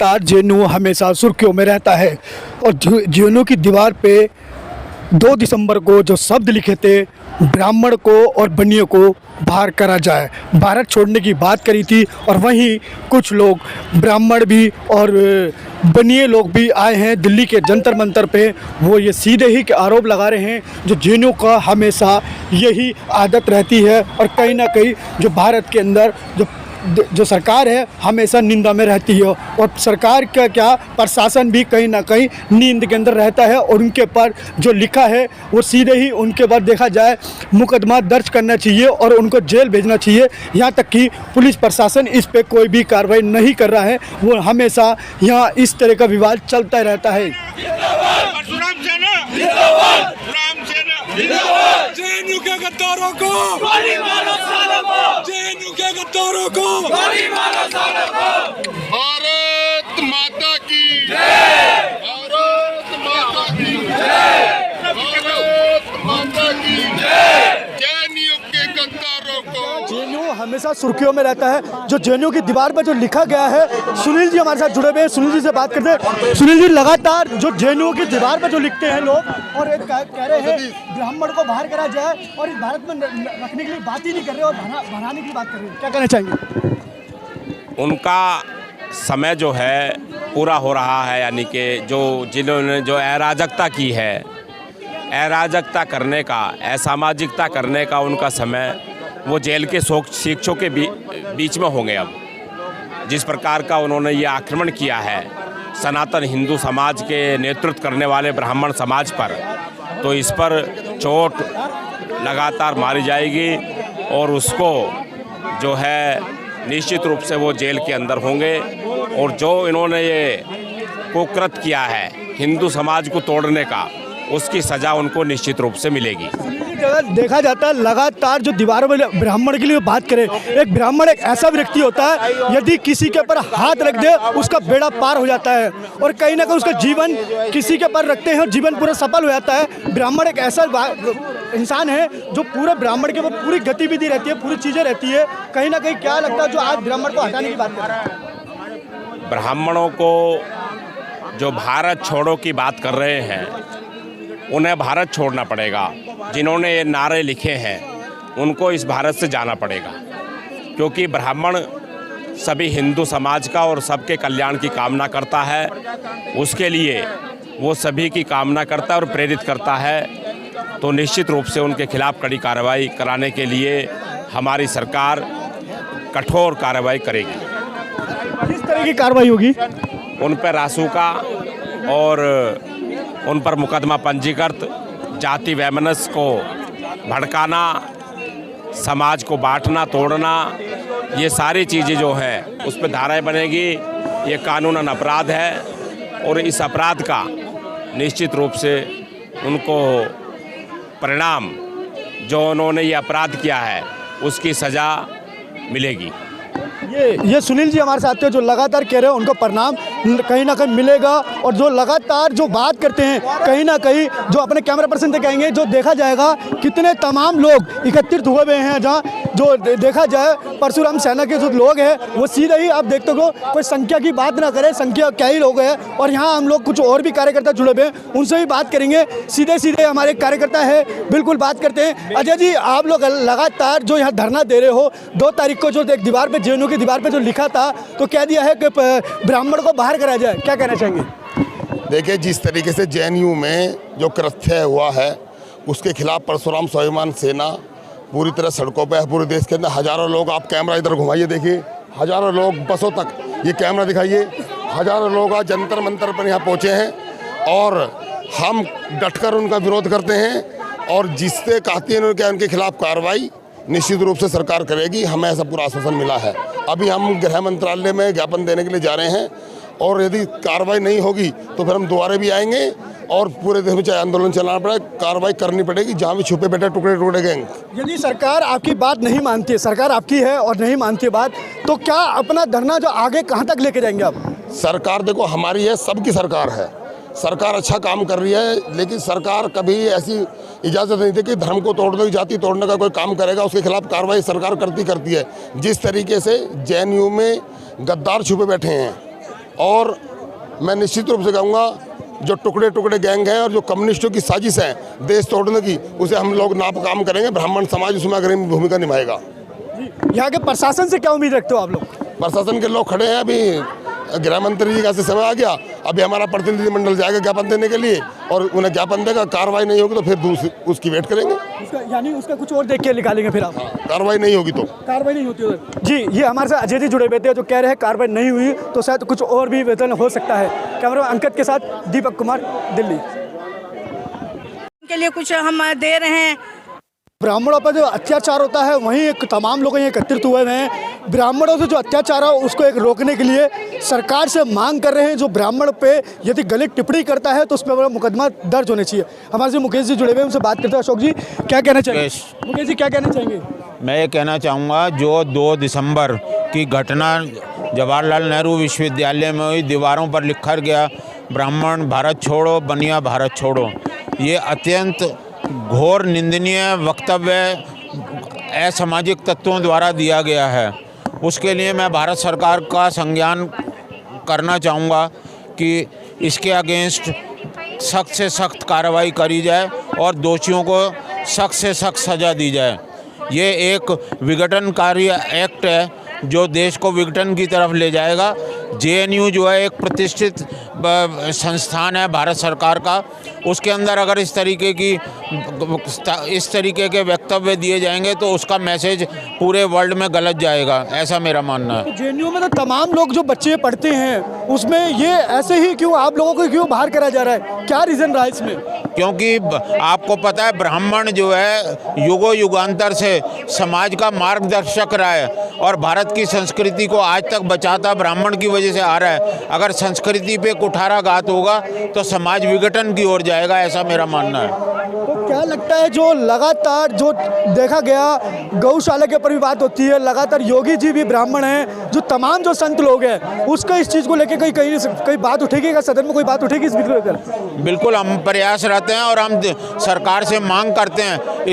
लगातार जेएनयू हमेशा सुर्खियों में रहता है और जेएनयू की दीवार पे 2 दिसंबर को जो शब्द लिखे थे, ब्राह्मण को और बनियों को बाहर करा जाए, भारत छोड़ने की बात करी थी। और वहीं कुछ लोग ब्राह्मण भी और बनिए लोग भी आए हैं दिल्ली के जंतर मंतर पे। वो ये सीधे ही के आरोप लगा रहे हैं जो जेएनयू का हमेशा यही आदत रहती है और कहीं ना कहीं जो भारत के अंदर जो सरकार है हमेशा निंदा में रहती है और सरकार का क्या प्रशासन भी कहीं ना कहीं नींद के अंदर रहता है। और उनके पर जो लिखा है वो सीधे ही उनके पर देखा जाए मुकदमा दर्ज करना चाहिए और उनको जेल भेजना चाहिए। यहाँ तक कि पुलिस प्रशासन इस पे कोई भी कार्रवाई नहीं कर रहा है। वो हमेशा यहाँ इस तरह का विवाद चलता रहता है। जेएनयू के गद्दारों को गोली मारो, सालों को जेएनयू के गद्दारों को गोली मारो, सालों को। भारत माता की जय, भारत माता की जय, भारत माता की जय। जेएनयू के गद्दारों को। जेएनयू हमेशा सुर्खियों में रहता है। जो जेएनयू की दीवार पर जो लिखा गया है, सुनील जी हमारे साथ जुड़े हुए हैं, सुनील जी से बात करते हैं। सुनील जी, लगातार जो जेएनयू की दीवार पर जो लिखते हैं लोग और एक कह रहे हैं ब्राह्मण को बाहर करा जाए और इस भारत में रखने के लिए बात ही नहीं कर रहे और बढ़ाने की बात कर रहे हैं, क्या कहना चाहेंगे? उनका समय जो है पूरा हो रहा है, यानी कि जो जिन्होंने जो अराजकता की है, अराजकता करने का, असामाजिकता करने का उनका समय वो जेल के शिक्षकों के बीच में होंगे। अब जिस प्रकार का उन्होंने ये आक्रमण किया है सनातन हिंदू समाज के नेतृत्व करने वाले ब्राह्मण समाज पर, तो इस पर चोट लगातार मारी जाएगी और उसको जो है निश्चित रूप से वो जेल के अंदर होंगे। और जो इन्होंने ये कुकृत किया है हिंदू समाज को तोड़ने का, उसकी सज़ा उनको निश्चित रूप से मिलेगी। देखा जाता है लगातार जो दीवारों में ब्राह्मण के लिए बात करें, एक ब्राह्मण एक ऐसा व्यक्ति होता है यदि किसी के ऊपर हाथ रख दे उसका बेड़ा पार हो जाता है और कहीं ना कहीं उसका जीवन किसी के ऊपर रखते हैं और जीवन पूरा सफल हो जाता है। ब्राह्मण एक ऐसा इंसान है जो पूरे ब्राह्मण के ऊपर पूरी गतिविधि रहती है, पूरी चीज़ें रहती है। कहीं ना कहीं क्या लगता है जो आज ब्राह्मण को हटाने की बात कर रहे हैं? ब्राह्मणों को जो भारत छोड़ो की बात कर रहे हैं उन्हें भारत छोड़ना पड़ेगा। जिन्होंने ये नारे लिखे हैं उनको इस भारत से जाना पड़ेगा, क्योंकि ब्राह्मण सभी हिंदू समाज का और सबके कल्याण की कामना करता है। उसके लिए वो सभी की कामना करता है और प्रेरित करता है। तो निश्चित रूप से उनके खिलाफ कड़ी कार्रवाई कराने के लिए हमारी सरकार कठोर कार्रवाई करेगी। किस तरह की कार्रवाई होगी? उन पर रासुका और उन पर मुकदमा पंजीकृत, जाति वैमनस्य को भड़काना, समाज को बांटना, तोड़ना, ये सारी चीज़ें जो हैं उस पर धाराएँ बनेगी। ये कानूनन अपराध है और इस अपराध का निश्चित रूप से उनको परिणाम, जो उन्होंने ये अपराध किया है उसकी सज़ा मिलेगी। ये सुनील जी हमारे साथ थे जो लगातार कह रहे हैं उनको परिणाम कहीं ना कहीं मिलेगा और जो लगातार जो बात करते हैं कहीं ना कहीं जो अपने कैमरा पर्सन से कहेंगे, जो देखा जाएगा कितने तमाम लोग एकत्रित हुए हुए हैं। जहाँ जो देखा जाए परशुराम सेना के जो लोग हैं वो सीधे ही आप देखते हो, कोई संख्या की बात ना करें, संख्या क्या ही लोग हैं। और यहाँ हम लोग कुछ और भी कार्यकर्ता जुड़े हुए हैं, उनसे भी बात करेंगे। सीधे हमारे कार्यकर्ता है, बिल्कुल बात करते हैं। अजय जी, आप लोग लगातार जो यहाँ धरना दे रहे हो, 2 तारीख को जो एक दीवार पर जेएनयू की दीवार पे जो लिखा था तो कह दिया है कि ब्राह्मण को बाहर कराया जाए, क्या कहना चाहेंगे? देखिए, जिस तरीके से जेएनयू में जो कृत्य हुआ है उसके खिलाफ परशुराम स्वाभिमान सेना पूरी तरह सड़कों पे है। पूरे देश के अंदर हज़ारों लोग, आप कैमरा इधर घुमाइए, देखिए हज़ारों लोग, बसों तक ये कैमरा दिखाइए, हज़ारों लोग आज जंतर मंतर पर यहाँ पहुँचे हैं और हम डटकर उनका विरोध करते हैं। और जिससे कहती हैं कि उनके खिलाफ कार्रवाई निश्चित रूप से सरकार करेगी, हमें ऐसा पूरा आश्वासन मिला है। अभी हम गृह मंत्रालय में ज्ञापन देने के लिए जा रहे हैं और यदि कार्रवाई नहीं होगी तो फिर हम दोबारा भी आएंगे और पूरे देश में चाहे आंदोलन चलाना पड़े, कार्रवाई करनी पड़ेगी। जहाँ भी छुपे बैठे टुकड़े गैंग। यदि सरकार आपकी बात नहीं मानती है, सरकार आपकी है और नहीं मानती है बात, तो क्या अपना धरना जो आगे कहाँ तक लेके जाएंगे आप? सरकार देखो हमारी है, सबकी सरकार है, सरकार अच्छा काम कर रही है, लेकिन सरकार कभी ऐसी इजाज़त नहीं थी कि धर्म को तोड़ने, जाति तोड़ने का कोई काम करेगा उसके खिलाफ कार्रवाई सरकार करती है। जिस तरीके से जेएनयू में गद्दार छुपे बैठे हैं और मैं निश्चित रूप से कहूँगा जो टुकड़े टुकड़े गैंग हैं और जो कम्युनिस्टों की साजिश है देश तोड़ने की, उसे हम लोग नाकाम करेंगे। ब्राह्मण समाज उसमें अग्रणी भूमिका निभाएगा। यहाँ के प्रशासन से क्या उम्मीद रखते हो आप लोग? प्रशासन के लोग खड़े हैं, अभी गृह मंत्री जी का से समय आ गया, अभी हमारा प्रतिनिधिमंडल जाएगा ज्ञापन देने के लिए और उन्हें ज्ञापन देगा, कार्रवाई नहीं होगी तो फिर दूसरी उसकी वेट करेंगे। यानी उसका कुछ और देख के निकालेंगे फिर आप? कार्रवाई नहीं होगी तो कार्रवाई नहीं होती उधर। जी, ये हमारे साथ अजय जी जुड़े हुए थे जो कह रहे हैं कार्रवाई नहीं हुई तो शायद कुछ और भी वेतन हो सकता है। कैमरा अंकित के साथ दीपक कुमार, दिल्ली। के लिए कुछ हम दे रहे हैं। ब्राह्मणों पर जो अत्याचार होता है वहीं एक तमाम लोग यहाँ एकत्रित हुए हैं। ब्राह्मणों से जो अत्याचार है उसको एक रोकने के लिए सरकार से मांग कर रहे हैं जो ब्राह्मण पे यदि गलत टिप्पणी करता है तो उस पर मुकदमा दर्ज होना चाहिए। हमारे से मुकेश जी जुड़े हुए हैं, उनसे बात करते हैं। अशोक जी क्या कहना चाहेंगे? मुकेश जी क्या कहना चाहेंगे? मैं ये कहना चाहूँगा जो 2 दिसंबर की घटना जवाहरलाल नेहरू विश्वविद्यालय में हुई, दीवारों पर लिखा गया ब्राह्मण भारत छोड़ो, बनिया भारत छोड़ो, ये अत्यंत घोर निंदनीय वक्तव्य असामाजिक तत्वों द्वारा दिया गया है। उसके लिए मैं भारत सरकार का संज्ञान करना चाहूँगा कि इसके अगेंस्ट सख्त से सख्त कार्रवाई करी जाए और दोषियों को सख्त से सख्त सज़ा दी जाए। ये एक विघटनकारी एक्ट है जो देश को विघटन की तरफ ले जाएगा। जेएनयू जो है एक प्रतिष्ठित संस्थान है भारत सरकार का, उसके अंदर अगर इस तरीके के वक्तव्य दिए जाएंगे तो उसका मैसेज पूरे वर्ल्ड में गलत जाएगा, ऐसा मेरा मानना है। जेएनयू में तो तमाम लोग जो बच्चे पढ़ते हैं उसमें ये ऐसे ही क्यों आप लोगों को क्यों बाहर करा जा रहा है? क्या रीज़न रहा इसमें? क्योंकि आपको पता है ब्राह्मण जो है युगों युगांतर से समाज का मार्गदर्शक रहा है और भारत की संस्कृति को आज तक बचाता ब्राह्मण की वजह से आ रहा है। अगर संस्कृति पे कुठाराघात होगा तो समाज विघटन की ओर जाएगा, ऐसा मेरा मानना है। तो क्या लगता है जो लगातार जो देखा गया गौशाला के ऊपर भी बात होती है, लगातार योगी जी भी ब्राह्मण हैं, जो तमाम जो संत लोग हैं उसका इस चीज़ को लेकर कहीं बात उठेगी? सदन में कोई बात उठेगी इस विषय पर? बिल्कुल, हम प्रयास रहते हैं और हम सरकार से मांग करते हैं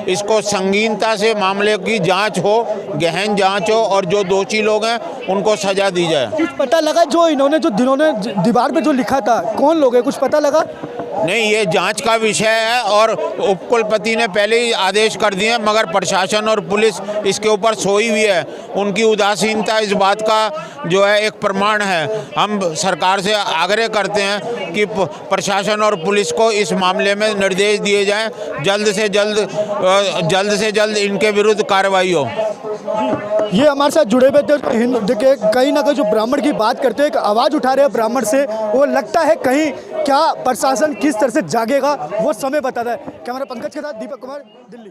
इसको संगीनता से मामले की जांच हो, गहन जांच हो और जो दोषी लोग हैं उनको सजा दी जाए। कुछ पता लगा जो इन्होंने दीवार पे जो लिखा था कौन लोग हैं, कुछ पता लगा? नहीं, ये जांच का विषय है और उपकुलपति ने पहले ही आदेश कर दिए हैं, मगर प्रशासन और पुलिस इसके ऊपर सोई हुई है। उनकी उदासीनता इस बात का जो है एक प्रमाण है। हम सरकार से आग्रह करते हैं कि प्रशासन और पुलिस को इस मामले में निर्देश दिए जाएं, जल्द से जल्द इनके विरुद्ध कार्रवाई हो। ये हमारे साथ जुड़े हुए थे, देखिए कहीं ना कहीं जो ब्राह्मण की बात करते हैं, एक आवाज़ उठा रहे हैं ब्राह्मण से, वो लगता है कहीं क्या प्रशासन किस तरह से जागेगा वो समय बताता है। कैमरा पंकज के साथ दीपक कुमार, दिल्ली।